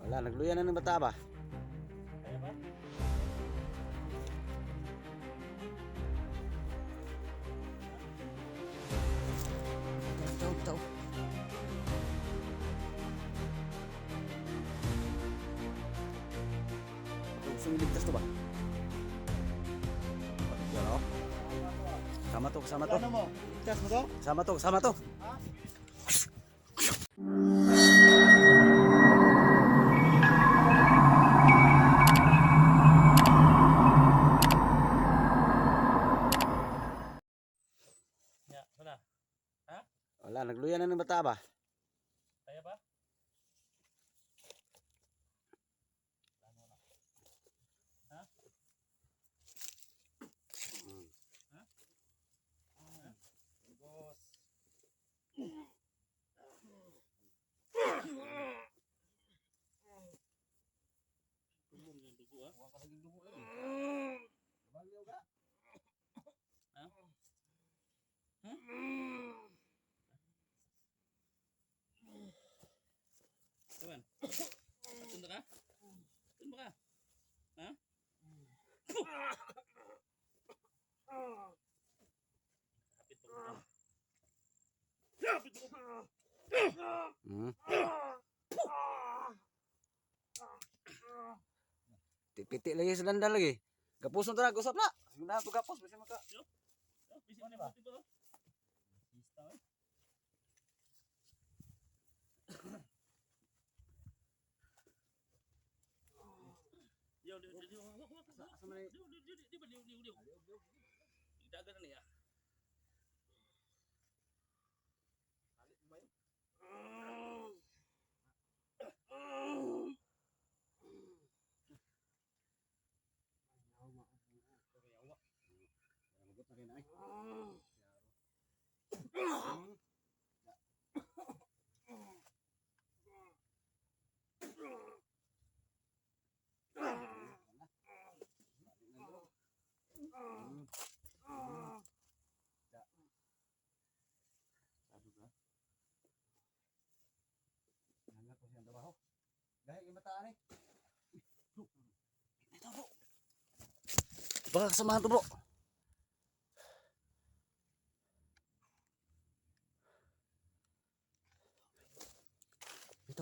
Wala, nagluya na ng bata ba? Kaya ba? Tao. Gusto iligtas to ba? Yan o. Kasama to. Ano mo? Ligtas mo to? Kasama to. Ya, wala. Ha? Wala, nagluya na ng bata ba? Kaya ba? Ha? Ha? Ha? Boss. Tumong yung dugo ah. Huwag ka naging dugo eh. Baliw ka. Ha? Ha? Kawan. Tunda ka? Tunda ka? Ha? Kapit pa ko. Kapit pa ko. Hmm. Piti lagi sa landal lagi. Gapos na usap na. Siguna to gapos basi maka. Bisik mana ba? Sista eh. Yo, di ba liu. Dagan na niya. Baka kasamahan to bro.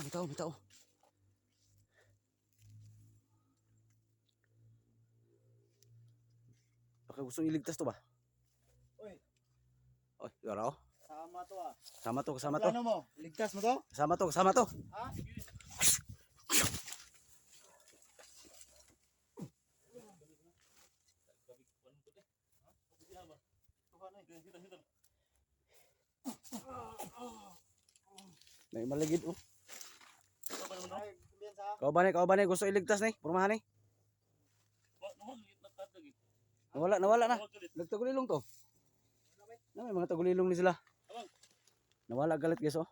Bitaw. Baka gusto iligtas to ba? Oy, Oy, yaro. sama to ah. Kasama to. Plano mo? Ligtas mo to? Kasama to. Ha? May malagid oh. Ay, kumpiyansa. Kau ba ni gusto iligtas ni? Pormahan ni. Nawala na. Nagtagulilong to. Na may mga tagulilong ni sila. Nawala galit guys oh.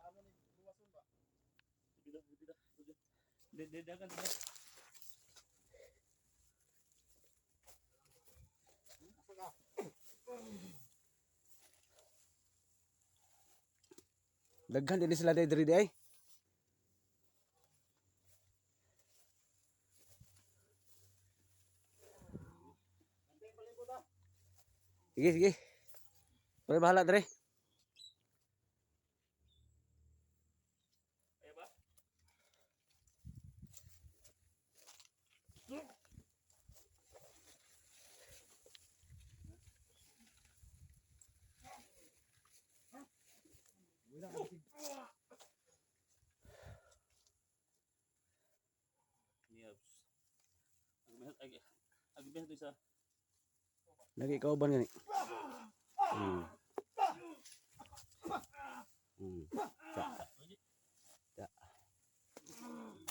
Daghan din sila diri ay. Sige. Pre bahala dre. Agibeh to isa. Lagi kauban gani.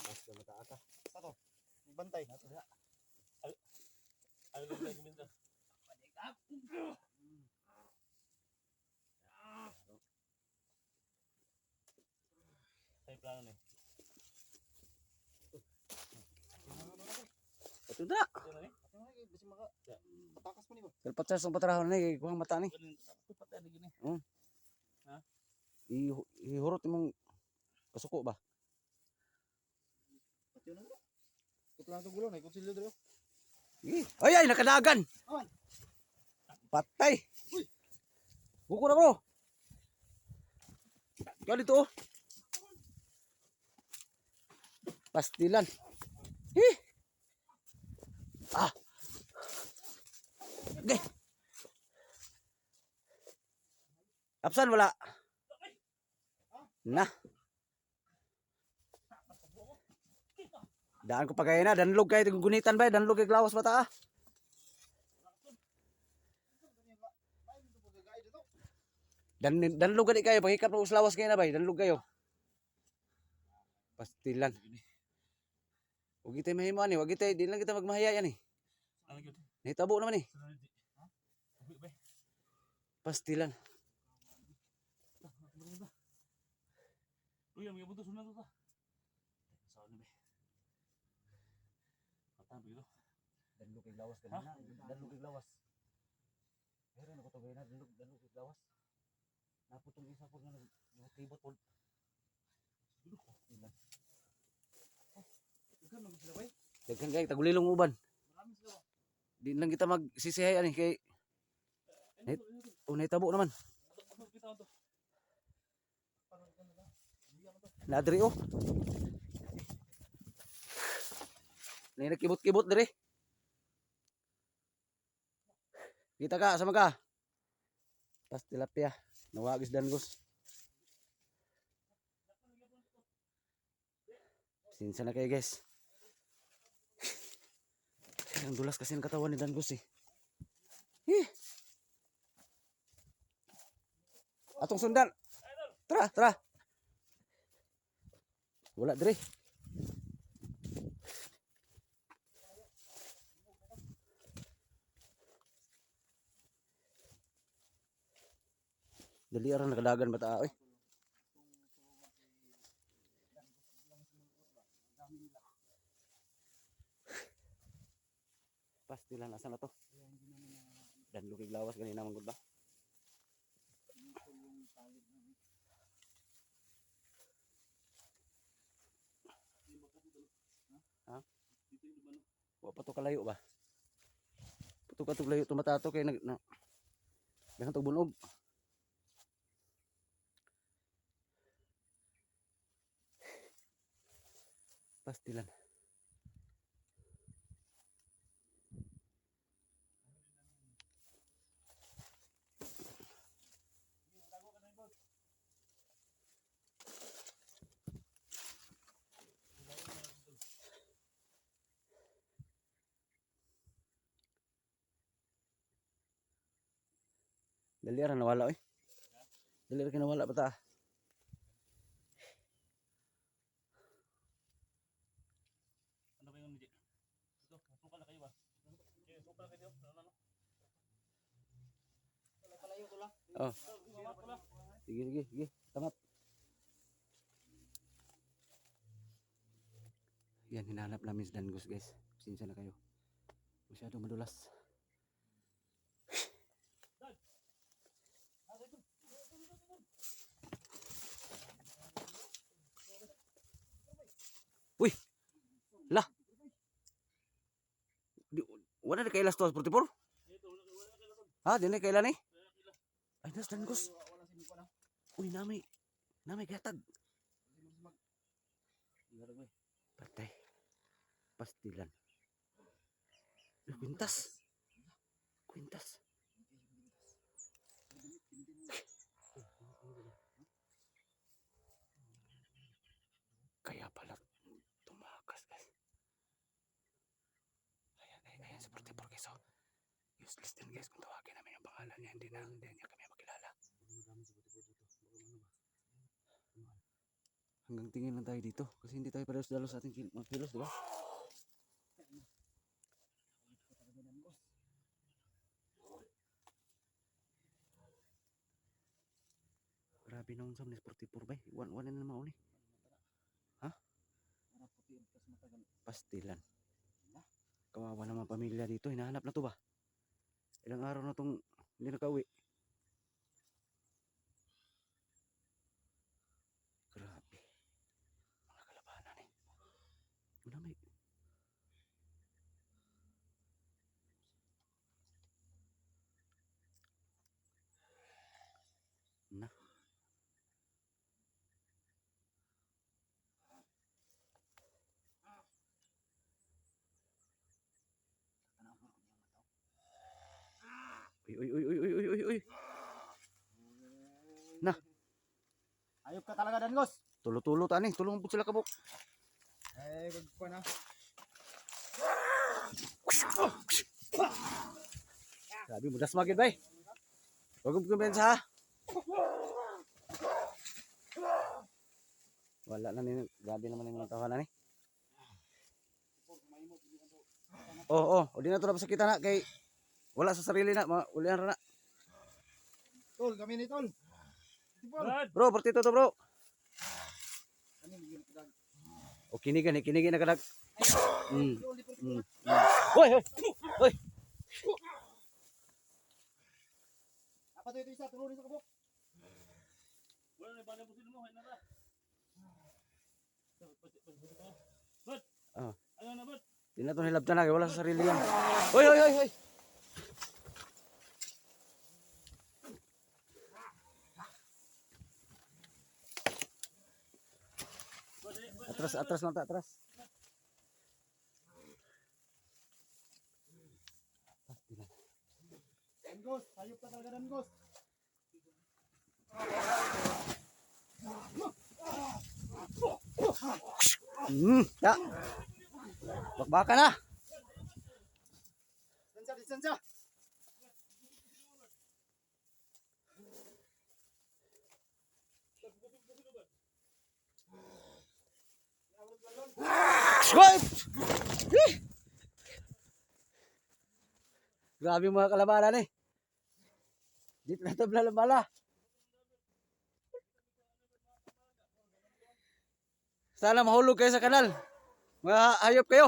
Basta mataata. Sato. Bantay. Ay lagi minta. Tay plano ni. Ito na. Basi maka patakas mo ni ba? Kalpat sa patrahon ni kuhang mata ni. Patay na gini. Ha? Ihurot imong kasuko ba? Ito lang itong gulong, may kutsilyo dito. Ay, ay, nakadagan. Aman. Patay. Buko na bro. Kaya dito oh. Pastilan. Hi. Ah. Okay. Apsan wala. Na. Daan ko pa kayo na. Danlog kayo. Gunitan ba? Danlog kayo glawas bata ah. Danlog gani kayo. Paghikat mo uslawas kayo na ba? Danlog kayo. Pastilan. Huwag kita mahimuan eh. Huwag kita. Di lang kita magmahaya yan eh. Nahitabo naman eh. Pastilan. Uy, may buto sunod to. Saan na ba? Matabi ito. Danlog kay glawas kanina. Danlog kay glawas. Pero na ko to gayna danlog kay glawas. Naputong isa po na nagtibot po. Pastilan. Daghan lang sila bay. Daghan kay tagulilong uban. Marami sila. Di lang kita magsisihay ani kay nahitabo naman. Kita to. Nadri oh. Nay nakibot-kibot dire. Kita ka sama ka. Pas tilapia, nawagis danggos. Sinsa na kayo guys. Ang dulas kasi ang katawan ni danggos eh. Atong sundan. Tara, tara. Wala dire. Dali arang nakadagan bata oy. Pastilan asa na to? Danlog kay glawas ganina man gud ba? Ha? Wa pa to kalayo ba? Puto ka to layo tumatato kay nag na. Dahan to bunog. Pastilan. Dali ra nawala oy. Dali ra kinawala bata. Ano ba yung hindi? Ito, suka na kayo ba? Okay, suka na kayo. Ano? Wala kalayo ko lang. Oh. Sige, sige, sige. Tamat. Yan, hinahanap namin si danggos guys. Pasensya na kayo. Masyado madulas. Uy! Lah! Wala na kailas to, 44? Ha? Di na kailan eh? Ay, nas danggos. Uy, namay. Namay gatag. Patay. Pastilan. Kwintas. Kwintas. Kaya pala tumakas guys. Ayan si 44 guys. Oh. Useless din guys kung tawagin namin yung pangalan niya. Hindi niya kami makilala. Hanggang tingin lang tayo dito. Kasi hindi tayo palos-dalos sa ating mga kilos, di ba? Grabe nung sa 44 ba? One na naman uli. Ha? Pastilan. Kawawa naman pamilya dito. Hinahanap na to ba? Ilang araw na tong hindi nakauwi. Grabe. Mga kalabanan eh. Una ka talaga Dangos. Tulo-tulo ta ni, tulong po sila kabuk. Eh, gagpo na. Sabi mo, das magid bay. Huwag mo kumpensa ha. Wala na ni, grabe naman yung mga tawanan ni. O di na to na sa kita na kay wala sa sarili na, ulihan ra na. Tol, kami ni Tol. Tipol. Bro, portito to bro. Kami ni Tol. O kinigan na kadag. Hoy, hoy. Hoy. Apa to ito isa tulo sa kabuk. Wala na bala pusin mo, hay na ta. Bud. Ah. Ano na bud? Di na to hilabtan na kay wala sa sarili yan. Hoy, hoy, hoy, hoy. Atras lang ta, atras. Dangos, hayop ka talaga Dangos. Ya. Bakbaka na. Distansya. Hoy! Grabe mga kalabanan eh. Dito na ito bala. Sana mahulog kayo sa kanal. Mga hayop kayo.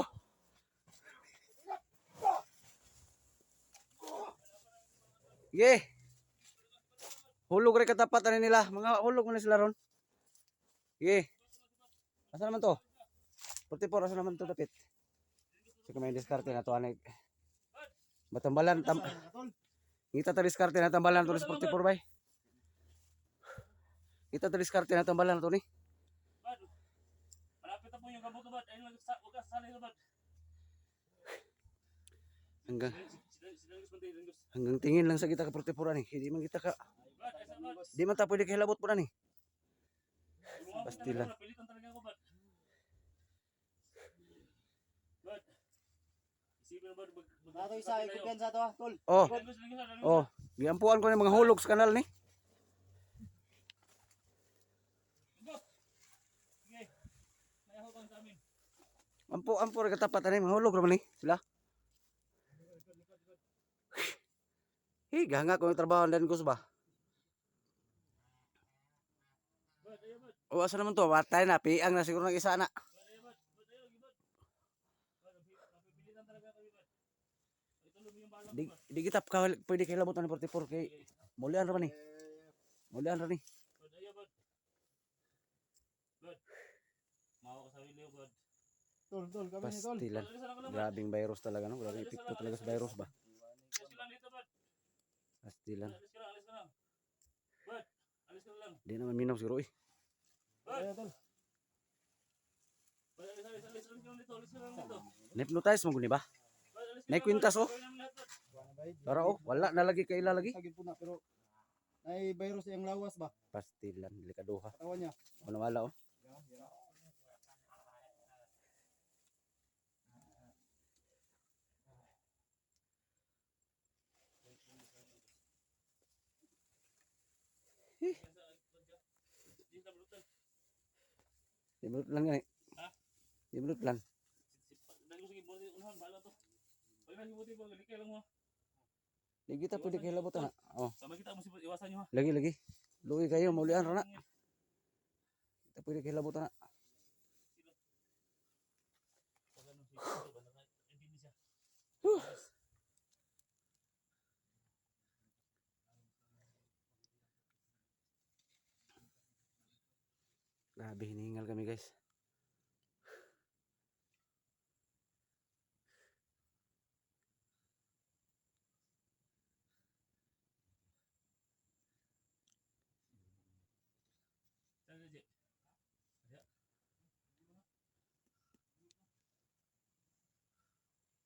Sige. Hulog rin katapatan nila. Mga hulog mo na sila ron. Sige. Asa naman to? 44, asa naman to dapit? Sige may diskarte na to. Batambalan. Kita ta diskarte na tambalan to ni 44 bay. Kita ta diskarte na tambalan to ni. Bud. Malapit na po yung kabuk bud. Ayun lang sa ugas sanay bud. Hanggang tingin lang sa kita ka 44 ni. Hindi man kita ka Bud, ay sa bud. di man ta pwede kahilabot po na ni. Pastila. Pilitan talaga ako bud. Bud. Isipin bud. Nato isa ikugan sa to, Tol. Oh, giampuan ko ng mga hulog sa kanal ni. Ampo rin katapatan ni mga hulog raman ni sila. Ganga ko yung trabaho dan ko ba. O asa naman to, watay na, piang na siguro ng isa na. Di kita pwede kahilabot na ni 44 kay mulian raman ni. Mulian raman ni. Mau ka sa wilio bud. Tol, kami ni Tol. Pastilan. Grabing virus talaga no, grabing epekto talaga sa virus ba. Alis ka lang dito bud. Pastilan. Alis ka lang. Bud, alis ka lang. Di naman minaw siguro eh. Ayo Tol. Bud, alis lang dito. Alis ka lang dito. Hypnotize mo guni ba? Nay kwintas oh. Tara oh, wala na lagi kaila lagi. Sagid po na pero nay virus yang lawas ba? Pastilan, delikaduha. Katawan niya. Ano wala oh. Di minut lang yan eh. Ha? Di minut lang. Dali ko sige buti unahan bala to. Pag lagi buti ba galikay lang mo. Di kita pwede kahilabot na. Oh, Sama kita mo iwasan niyo ha. lagi. Luwi kayo, maulian ra na. Kita pwede kahilabot na. Grabe, hinihingal kami guys.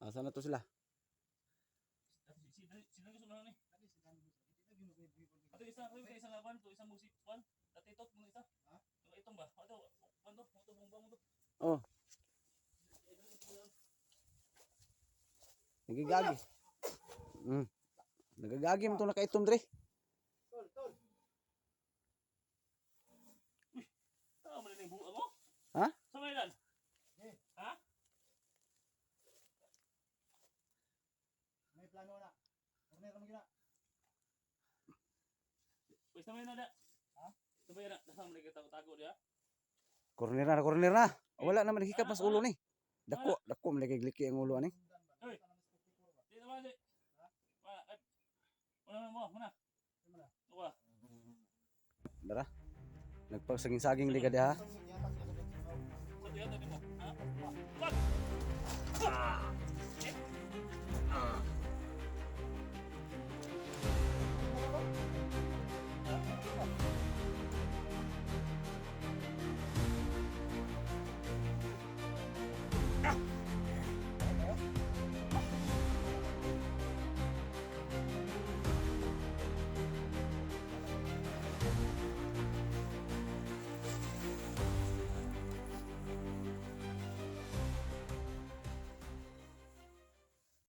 Asan na to sila? Ato isang laban to isang musik pan. Dati tok mo isa. bumbang ba? Ato, bumbang mo to. Oh. Nagagagi. Nagagagi mo to nakaitom dre. Tama mo rin yung buka mo? Ha? Sa Maydan? Ha? May plano na. Corner mo gina. Pwes na Maydan na. Ha? Sabay na, nasa mo rin tago dia. Corner na. Wala naman hikap mas ulo ni. Dako man liki ang ulo ani. Uy. Di naman di. Ha? Muna mo, muna. Tuwa. Dara. Nagpagsaging-saging liga ha. Sa tiyan mo. Ha? Wag!